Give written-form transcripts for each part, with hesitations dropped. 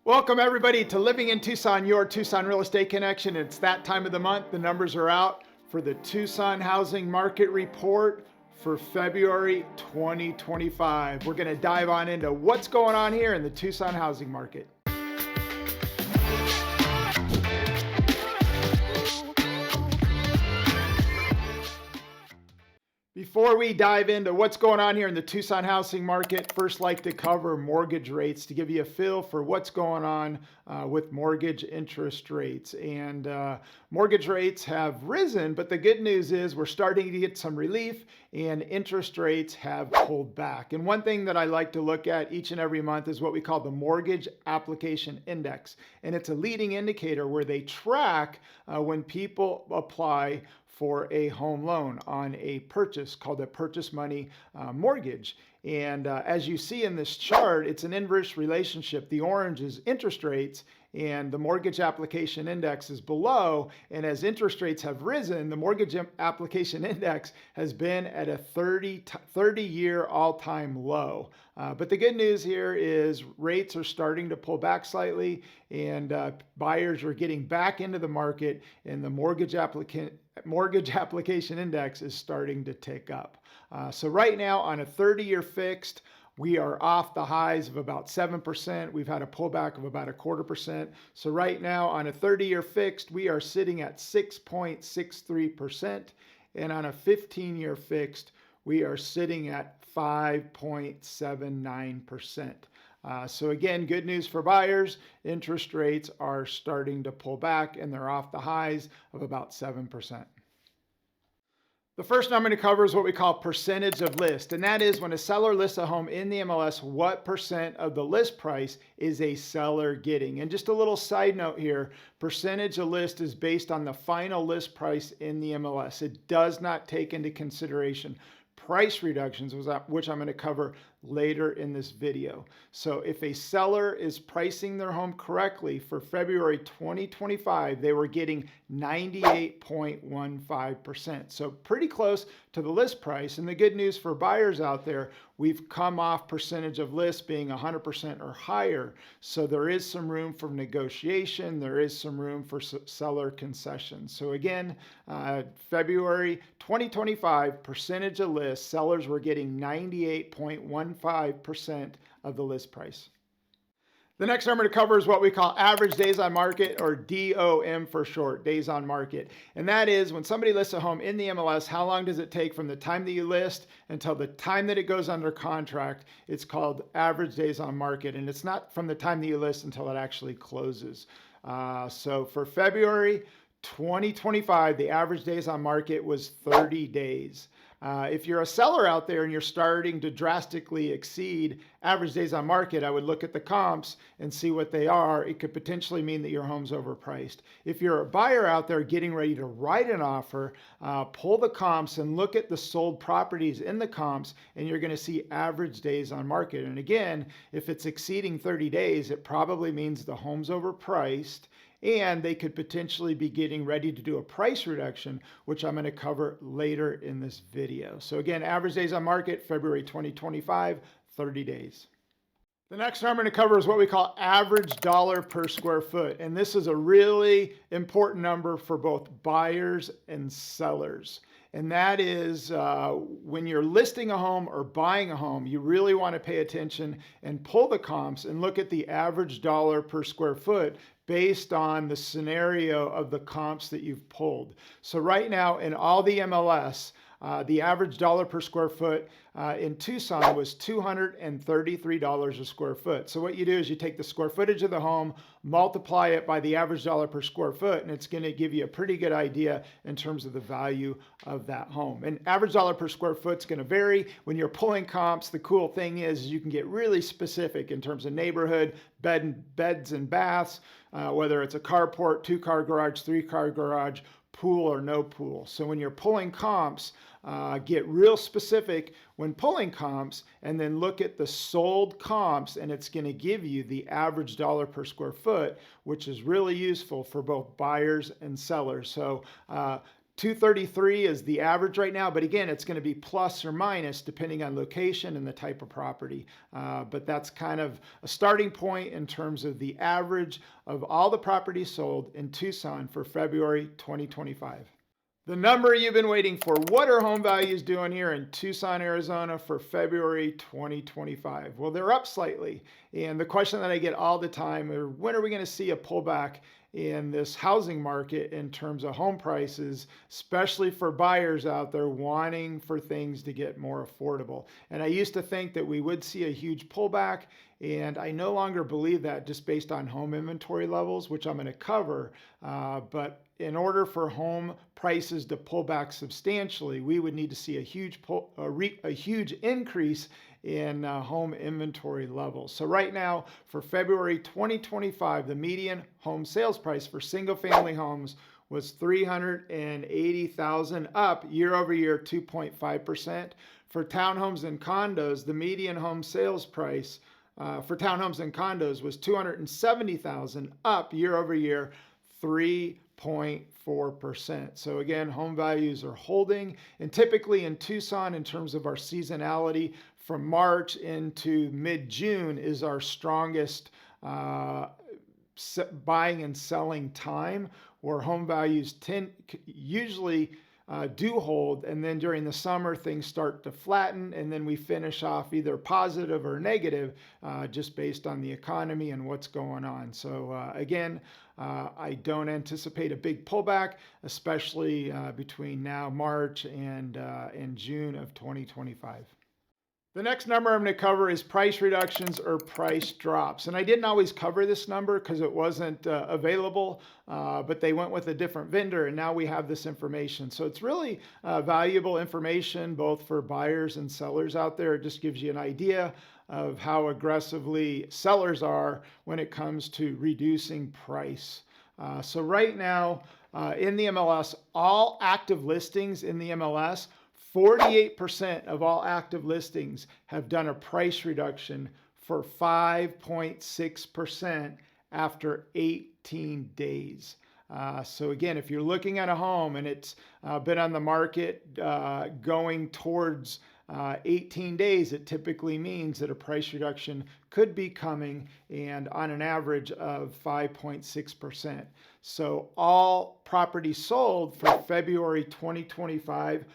Welcome everybody to Living in Tucson, your Tucson Real Estate Connection. It's that time of the month. The numbers are out for the Tucson Housing Market Report for February 2025. We're going to dive on into what's going on here in the Tucson housing market. Before we dive into what's going on here in the Tucson housing market, first like to cover mortgage rates to give you a feel for what's going on with mortgage interest rates. And mortgage rates have risen, but the good news is we're starting to get some relief and interest rates have pulled back. And one thing that I like to look at each and every month is what we call the Mortgage Application Index. And it's a leading indicator where they track when people apply for a home loan on a purchase called a purchase money mortgage. And as you see in this chart, it's an inverse relationship. The orange is interest rates and the mortgage application index is below. And as interest rates have risen, the mortgage application index has been at a 30-year all-time low. But the good news here is rates are starting to pull back slightly and buyers are getting back into the market and the mortgage application index is starting to tick up. So right now on a 30-year fixed, we are off the highs of about 7%. We've had a pullback of about 1/4%. So right now on a 30-year fixed, we are sitting at 6.63%. And on a 15-year fixed, we are sitting at 5.79%. So again, good news for buyers. Interest rates are starting to pull back and they're off the highs of about 7%. The first I'm going to cover is what we call percentage of list. And that is when a seller lists a home in the MLS, what percent of the list price is a seller getting? And just a little side note here, percentage of list is based on the final list price in the MLS. It does not take into consideration price reductions, which I'm going to cover later in this video. So if a seller is pricing their home correctly for February 2025, they were getting 98.15%. So pretty close to the list price. And the good news for buyers out there, we've come off percentage of list being 100% or higher. So there is some room for negotiation. There is some room for seller concessions. So again, February 2025, percentage of list, sellers were getting 98.15% of the list price. The next I'm going to cover is what we call average days on market, or DOM for short, days on market. And that is when somebody lists a home in the MLS, how long does it take from the time that you list until the time that it goes under contract? It's called average days on market. And it's not from the time that you list until it actually closes. So for February 2025, the average days on market was 30 days. If you're a seller out there and you're starting to drastically exceed average days on market, I would look at the comps and see what they are. It could potentially mean that your home's overpriced. If you're a buyer out there getting ready to write an offer, pull the comps and look at the sold properties in the comps, and you're going to see average days on market. And again, if it's exceeding 30 days, it probably means the home's overpriced, and they could potentially be getting ready to do a price reduction, which I'm going to cover later in this video. So again, average days on market, February 2025, 30 days. The next one I'm going to cover is what we call average dollar per square foot. And this is a really important number for both buyers and sellers. And that is when you're listing a home or buying a home, you really want to pay attention and pull the comps and look at the average dollar per square foot based on the scenario of the comps that you've pulled. So right now in all the MLS, the average dollar per square foot in Tucson was $233 a square foot. So what you do is you take the square footage of the home, multiply it by the average dollar per square foot, and it's going to give you a pretty good idea in terms of the value of that home. And average dollar per square foot is going to vary. When you're pulling comps, the cool thing is you can get really specific in terms of neighborhood, beds and baths, whether it's a carport, 2-car garage, 3-car garage, pool or no pool. So when you're pulling comps, get real specific when pulling comps and then look at the sold comps, and it's going to give you the average dollar per square foot, which is really useful for both buyers and sellers. So 233 is the average right now, but again, it's going to be plus or minus depending on location and the type of property. But that's kind of a starting point in terms of the average of all the properties sold in Tucson for February 2025. The number you've been waiting for. What are home values doing here in Tucson, Arizona for February 2025? Well, they're up slightly. And the question that I get all the time is, when are we going to see a pullback in this housing market in terms of home prices, especially for buyers out there wanting for things to get more affordable? And I used to think that we would see a huge pullback, and I no longer believe that just based on home inventory levels, which I'm going to cover. But in order for home prices to pull back substantially, we would need to see a huge increase in home inventory levels. So right now, for February 2025, the median home sales price for single-family homes was $380,000, up year over year 2.5%. For townhomes and condos, the median home sales price for townhomes and condos was $270,000, up year over year 3.4%. So again, home values are holding, and typically in Tucson, in terms of our seasonality, from March into mid-June is our strongest buying and selling time, where home values usually do hold, and then during the summer things start to flatten, and then we finish off either positive or negative just based on the economy and what's going on. So again, I don't anticipate a big pullback, especially between now March and June of 2025. The next number I'm going to cover is price reductions or price drops. And I didn't always cover this number because it wasn't available, but they went with a different vendor, and now we have this information. So it's really valuable information both for buyers and sellers out there. It just gives you an idea of how aggressively sellers are when it comes to reducing price. So right now in the MLS, all active listings in the MLS, 48% of all active listings have done a price reduction for 5.6% after 18 days. So again, if you're looking at a home and it's been on the market going towards 18 days, it typically means that a price reduction could be coming, and on an average of 5.6%. So all properties sold for February 2025,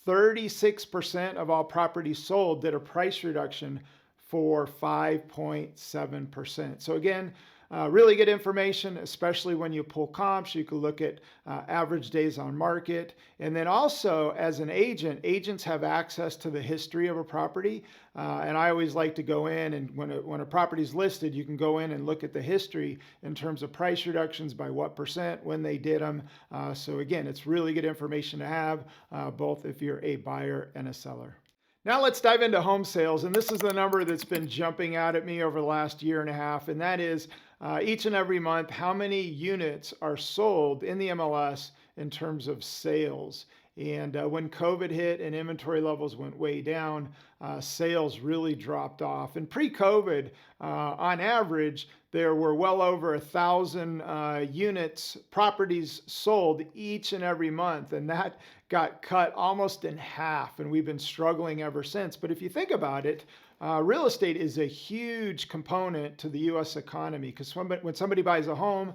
36% of all properties sold did a price reduction for 5.7%. So again, really good information, especially when you pull comps. You can look at average days on market. And then also, as an agent, agents have access to the history of a property. And I always like to go in, and when a property is listed, you can go in and look at the history in terms of price reductions, by what percent, when they did them. So again, it's really good information to have, both if you're a buyer and a seller. Now let's dive into home sales, and this is the number that's been jumping out at me over the last year and a half, and that is each and every month, how many units are sold in the MLS in terms of sales. And when COVID hit and inventory levels went way down, sales really dropped off. And pre-COVID, on average, there were well over 1,000 units, properties sold each and every month. And that got cut almost in half. And we've been struggling ever since. But if you think about it, real estate is a huge component to the U.S. economy, because when somebody buys a home,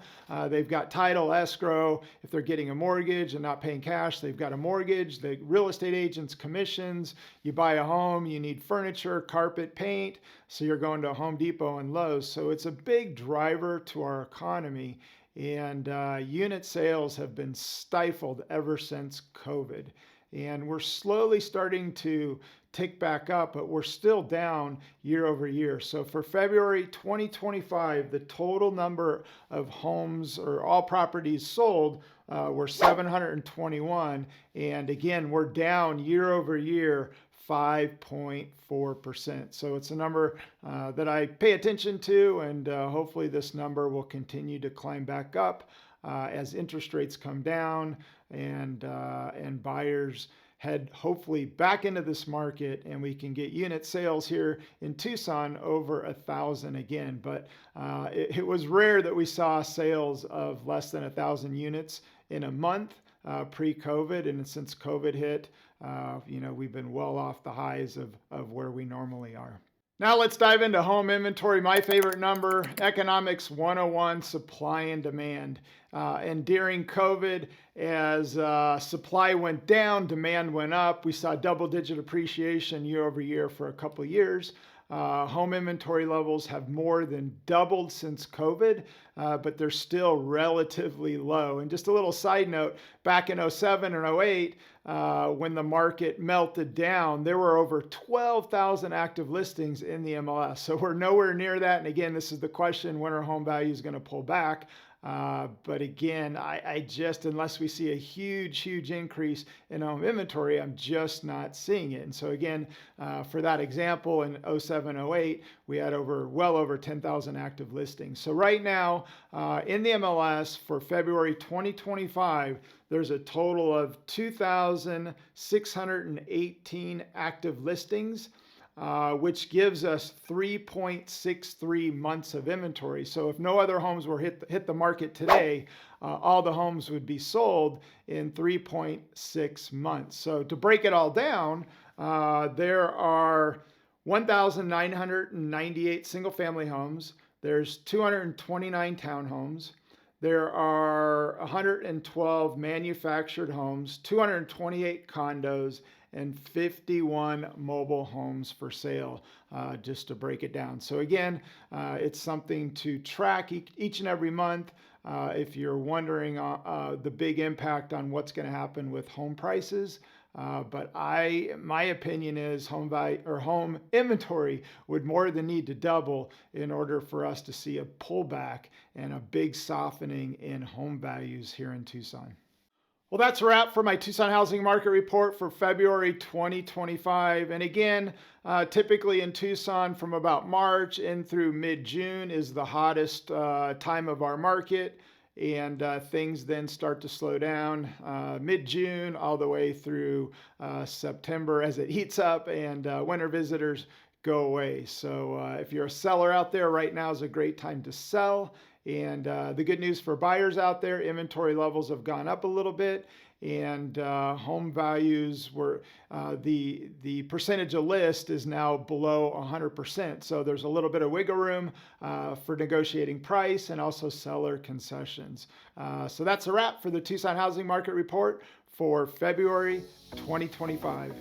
they've got title, escrow. If they're getting a mortgage and not paying cash, they've got a mortgage. The real estate agent's commissions. You buy a home, you need furniture, carpet, paint. So you're going to Home Depot and Lowe's. So it's a big driver to our economy. And unit sales have been stifled ever since COVID. And we're slowly starting to tick back up, but we're still down year over year. So for February 2025, the total number of homes or all properties sold were 721. And again, we're down year over year 5.4%. So it's a number that I pay attention to, and hopefully this number will continue to climb back up as interest rates come down and buyers head hopefully back into this market, and we can get unit sales here in Tucson over 1,000 again. But it was rare that we saw sales of less than 1,000 units in a month. pre-COVID, and since COVID hit, we've been well off the highs of where we normally are. Now let's dive into home inventory. My favorite number, Economics 101, supply and demand. And during COVID, as supply went down, demand went up. We saw double-digit appreciation year over year for a couple of years. Home inventory levels have more than doubled since COVID, but they're still relatively low. And just a little side note, back in 07 and 08, when the market melted down, there were over 12,000 active listings in the MLS. So we're nowhere near that. And again, this is the question, when are home values going to pull back? But again, I just, unless we see a huge increase in home inventory, I'm just not seeing it. And so again, for that example, in 07, 08, we had well over 10,000 active listings. So right now, in the MLS for February 2025, there's a total of 2,618 active listings. Which gives us 3.63 months of inventory. So if no other homes were hit the market today, all the homes would be sold in 3.6 months. So to break it all down, there are 1,998 single-family homes. There's 229 townhomes. There are 112 manufactured homes, 228 condos, and 51 mobile homes for sale, just to break it down. So again, it's something to track each and every month. If you're wondering the big impact on what's going to happen with home prices, but my opinion is home inventory would more than need to double in order for us to see a pullback and a big softening in home values here in Tucson. Well, that's a wrap for my Tucson housing market report for February 2025. And again, typically in Tucson from about March in through mid-June is the hottest time of our market. And things then start to slow down mid-June all the way through September as it heats up and winter visitors go away. So if you're a seller out there, right now is a great time to sell. And the good news for buyers out there, inventory levels have gone up a little bit, and home values were, the percentage of list is now below 100%. So there's a little bit of wiggle room for negotiating price and also seller concessions. So that's a wrap for the Tucson Housing Market Report for February 2025.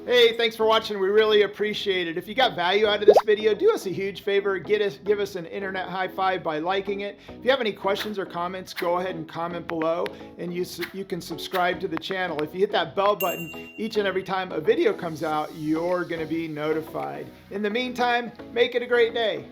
Hey, thanks for watching. We really appreciate it. If you got value out of this video, do us a huge favor. Give us an internet high five by liking it. If you have any questions or comments, go ahead and comment below, and you can subscribe to the channel. If you hit that bell button each and every time a video comes out, you're going to be notified. In the meantime, make it a great day.